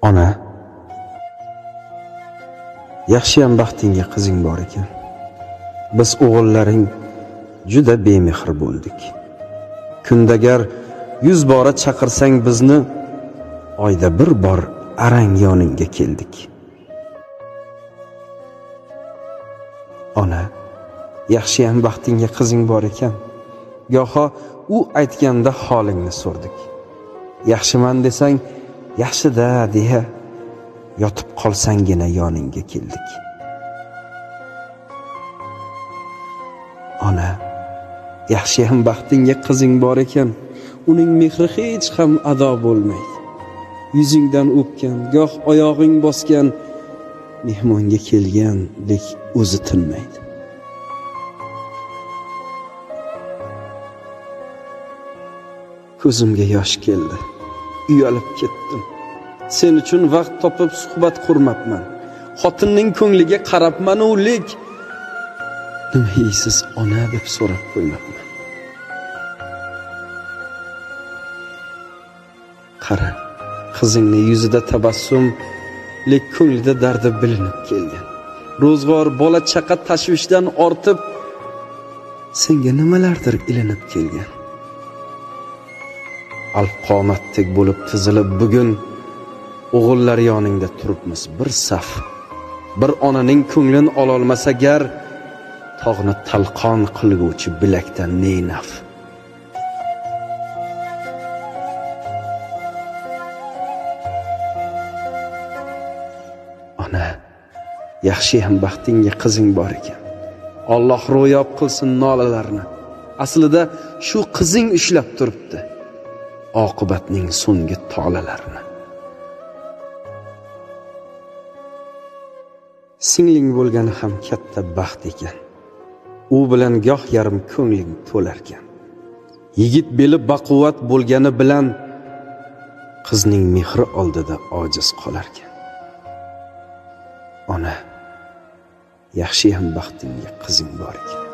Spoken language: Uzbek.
Ona, yaxshiyam baxtingga qizing bor ekan. Biz o'g'illaring juda bemehr bo'ldik. Kundagar 100 bora chaqirsang bizni, oyda bir bor arang yoningga keldik. Ona, yaxshiyam baxtingga qizing bor ekan. Goho u aytganda holingni so'rdik. Yaxshiman desang, yaxshi-da deya yotib qolsanggina yoningga keldik. Ona, yaxshiyam baxtingga qizing bor ekan. Uning mehri hech ham ado bo'lmaydi. Yuzingdan o'pgan, goh oyog'ing bosgan, mehmonga kelgandek o'zi tinmaydi. Ko'zimga yosh keldi. Uyalib ketdim. Sen uchun vaqt topib suhbat qurmabman. Xotinning ko'ngliga qarabman, lek nima yeysiz ona deb so'rab qo'ymabman. Qara, qizingning yuzida tabassum, lek ko'nglida dardi bilinib kelgan. Ro'zg'or, bola chaqa tashvishdan ortib, senga nimalardir ilinib kelgan. Alqomatdek bo'lib tizilib bugun o'g'illar yoningda turibmiz bir saf. Bir onaning ko'nglin ololmasa gar, tog'ni talqon qilguvchi bilakdan ne naf. Ona, yaxshiyam baxtingga qizing bor ekan. Alloh ro'yob qilsin nolalarni. Aslida shu qizing ushlab turibdi oqibatning so'nggi tolalarini. Singling bo'lgani ham katta baxt ekan. U bilan goh yarim ko'ngling to'larkan. Yigit beli baquvvat bo'lgani bilan qizning mehri oldida ojiz qolarkan. Ona, yaxshiyam baxtingga qizing bor ekan.